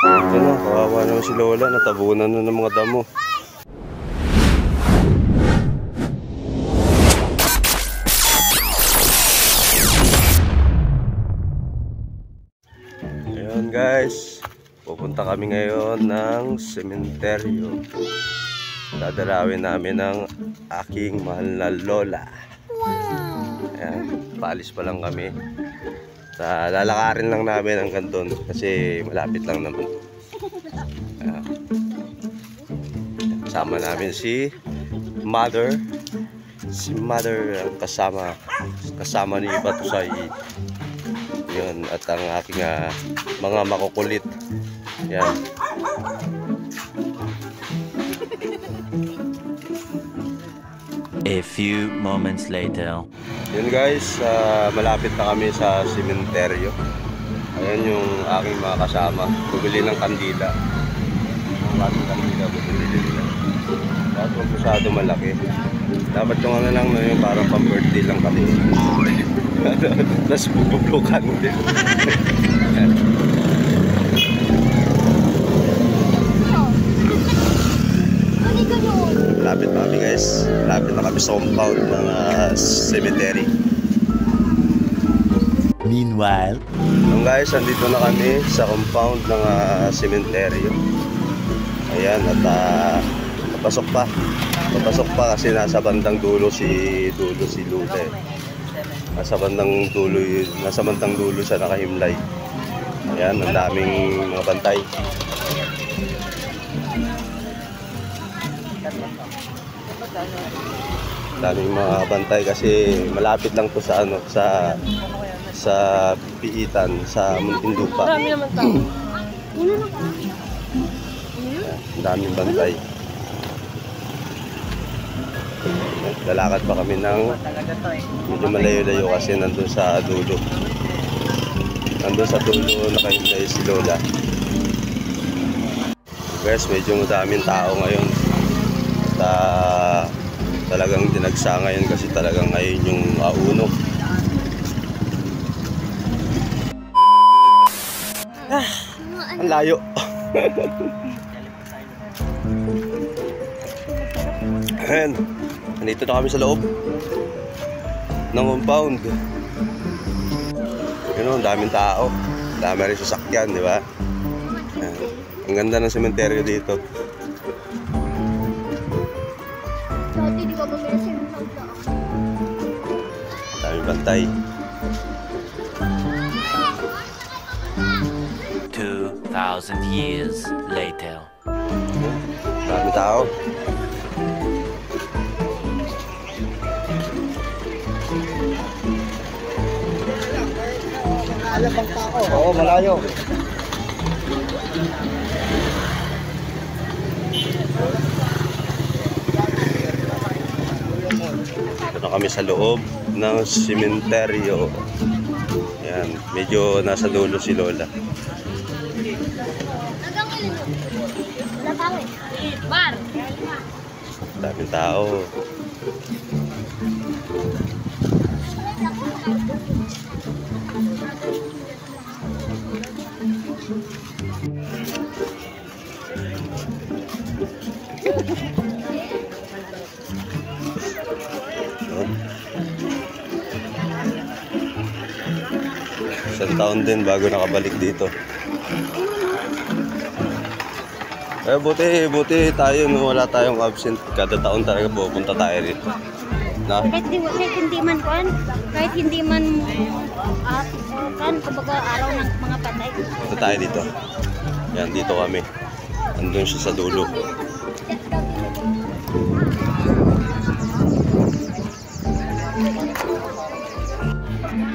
Ito na, kawawa naman si Lola, natabunan na ng mga damo. Ayun guys, pupunta kami ngayon ng sementeryo. Dadalawin namin ang aking mahal na Lola. Ayan, paalis pa lang kami. Lalakarin lang namin hanggang doon kasi malapit lang naman. Kasama namin si Mother. Si Mother ang kasama ni Batusay. Yun, at ang aking mga makukulit. Yan. A few moments later. Yun guys, malapit na kami sa sementeryo. Ayan yung aking mga kasama. Bumili ng kandila. Ang ating kandila bumili nila. Dapat huwag masyado malaki. Dapat yung ano lang, yung parang pang-birthday lang kami. Tapos bubublukan din. Lapit na kami guys. Lapit na kami sa compound ng cemetery. Meanwhile, Guys, andito na kami sa compound ng cemetery. Ayan, at papasok pa. Papasok pa kasi nasa bandang dulo si Lula. Nasa bandang dulo siya nakahimlay. Ayan, ang daming mga bantay. Daming mga bantay kasi malapit lang to sa sa piitan sa Muntinlupa. Daming bantay. Lalakad pa kami ng medyo malayo-layo kasi nandun sa dulo. Nandun sa dulo nakahimlay si Lola. Guys, medyo madaming tao ngayon. At talagang dinagsa ngayon kasi talagang ngayon yung uno. Ang layo. Ayan, nandito na kami sa loob ng compound. Yun o, daming tao. Dami rin sasakyan, di ba? Ayan. Ang ganda ng sementeryo dito. Daming bantay. 2,000 years later. Daming tao. Oo, malayo. Ito na kami sa loob ng sementeryo. Ayan, medyo nasa dulo si Lola. Daming tao. Isang taon din bago nakabalik dito. Buti tayo no, wala tayong absent. Kada taon talaga pupunta tayo rito. Na? Kahit hindi man kumbaga araw ng mga patay. Punta tayo dito. Yan, dito kami. Andun siya sa dulo.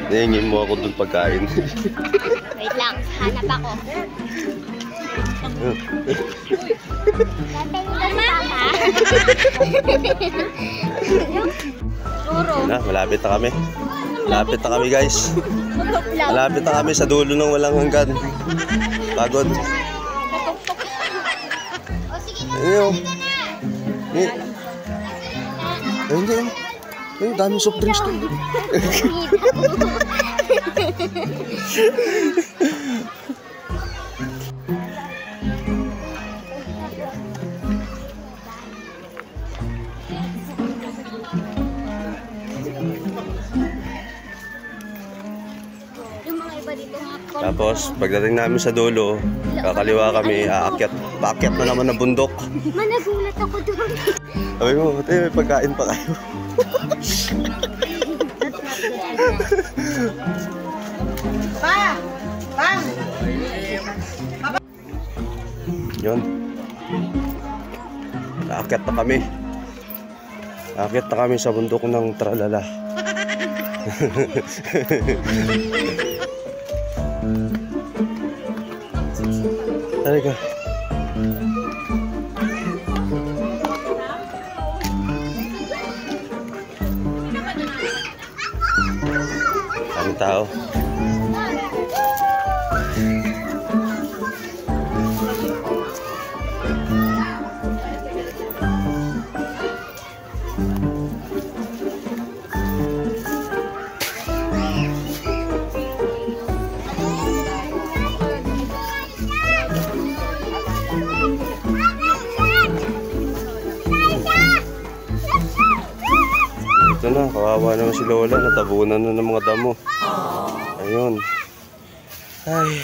Nahingin mo ako dun pagkain. Wait lang, hanap ako. Na, malapit na kami. Malapit na kami guys. Malapit na kami sa dulo ng walang hanggan. Pagod. Ayun. Hindi. Ayun, daming soft drinks to. Tapos, pagdating namin sa dulo, kakaliwa kami, paakyat na naman ng bundok. Managulat ako doon. Sabi mo, may pagkain pa kayo. Yun. Aakyat na kami. Aakyat na kami sa bundok ng Tralala. Halika. Daming tao. Ito na, kawawa naman si Lola, natabunan na ng mga damo. Ayun. Ay.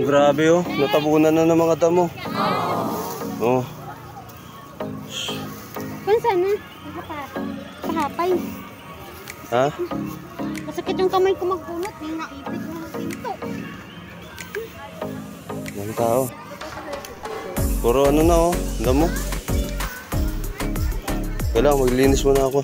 Grabe oh, natabunan na ng mga damo. Oh. Pansan na? Pahapay. Ha? Masakit yung kamay ko magpunot. May naipit mo ng pinto. Ang tao. Puro ano na oh, damo. Kailangan maglinis muna ako.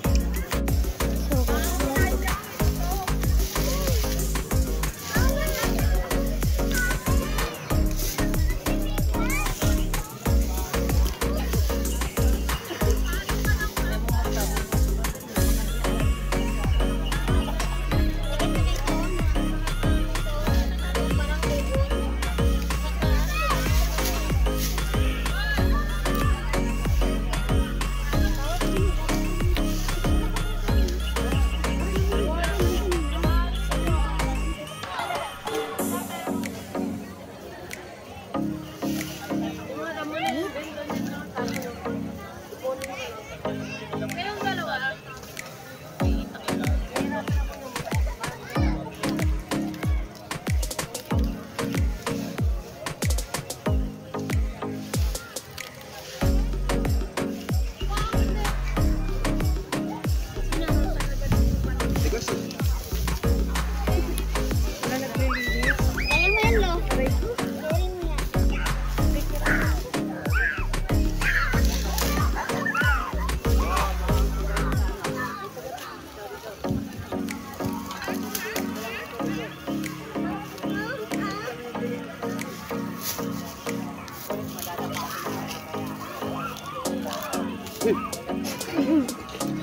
Kaya mo yan, Lo. Kaya mo yan.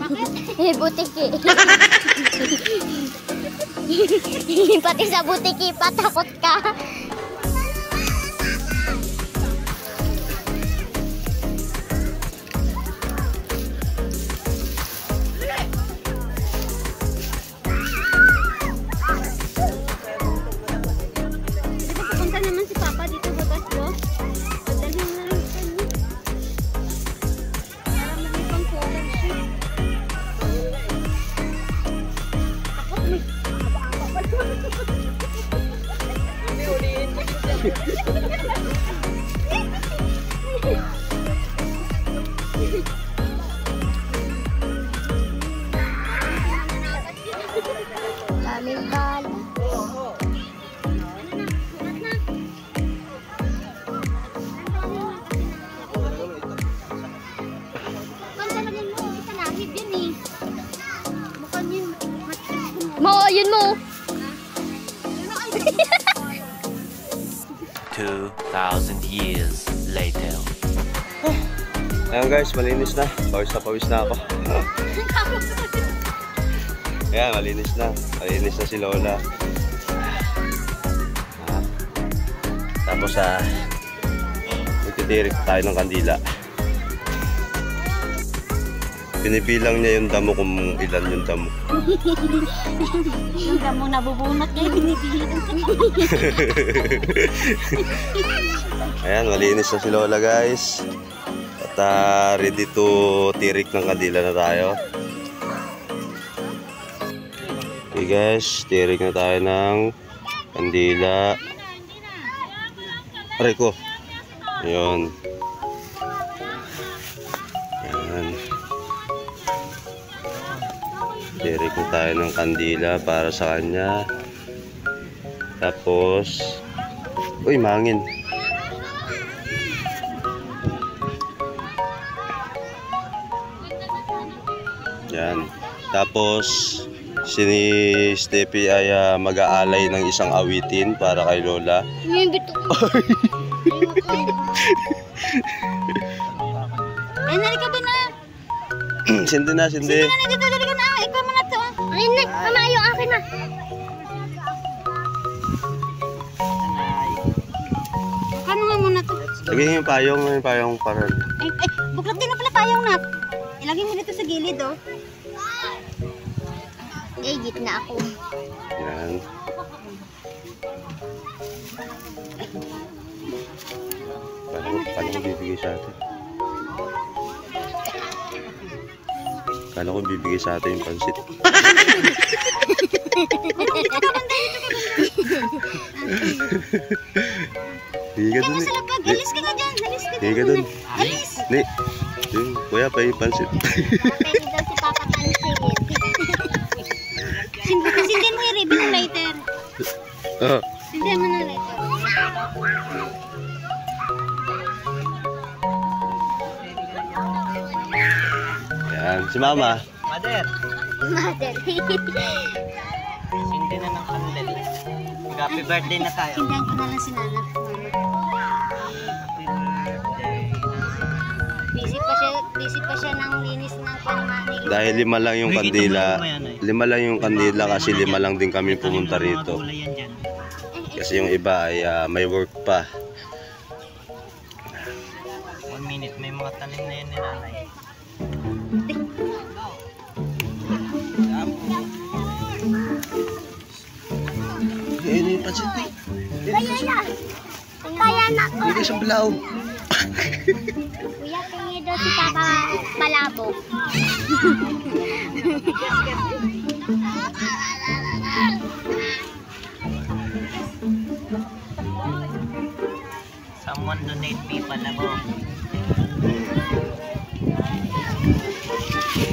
Bakit? Butiki. Pati sa butiki, patakot ka. Pupunta naman si Papa dito sa Basbo. Padalhin na lang sa kanya. Para may pang-forward siya. Takot na. Daming bala. Mo, yun mo. 2,000 years later. Ayan guys, malinis na. Pawis na ako. Ayan, malinis na. Malinis na si Lola. Tapos magtitirik tayo ng kandila. Pinibilang niya yung damo kung ilan yung damo. Yung damo nabubunot niya, binibilang. Ayan, malinis na si Lola guys. At ready to tirik ng kandila na tayo. Okay guys, tirik na tayo ng kandila. Aray ko. Ayun. Ayan. Tirik na tayo ng kandila para sa kanya. Tapos, uy, mangin. Yan. Tapos, si Steffi ay mag-aalay ng isang awitin para kay Lola. Yung bito ko. Ay, nalika ba na? Sindi na, sindi. Sige na, dito, dali ka na. Ikaw mo na to. Ay, mama, yung akin na. Kano nga muna to? Lagyan yung payong para. Ay, buklat din na pala payong na. Ilagay mo dito sa gilid, oh. Eh, gitna ako. Yan. Paano ko bibigay sa atin? Kala ko bibigay sa atin yung pansit. Higa Kaya dun mo eh. sa lapag, alis ka na dyan. Alis ka Higa na dun. muna. Alis. Ni. Yun, kuya pa yung pansit. Pwede daw si Papa Tansin. Sindin mo yung ribbon ng lighter. Oh. Sindin mo ng lighter. Yan, si Mama. Mother, Mother. sindi na ng candle. Happy birthday na tayo. Sindihan ko na lang si Nana. Happy birthday. Busy pa siya ng linis ng panmani. Dahil 5 lang yung Uy, kandila. kita mo yan, 5 lang yung kandila kasi 5 lang din kami pumunta rito. Kulay yan dyan. Kasi yung iba ay may work pa. 1 minute, may mga tanim na yan ni nanay. Ayun yung pansit eh. Kaya na ko. Bigay siyang balaw. Kuya, tingin daw si Papa Palabo. Someone donate me pala po.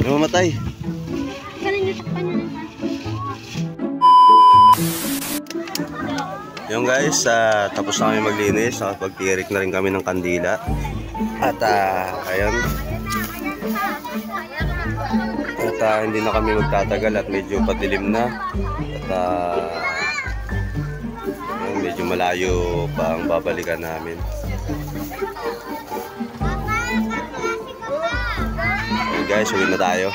Namamatay. Ganun yung takpan niya. Yung guys, tapos na kami maglinis. Nakapagtirik na rin kami ng kandila. At ayun. At hindi na kami magtatagal at medyo patilim na. At ayun, medyo malayo pa ang babalikan namin. Ayun guys, uwi na tayo.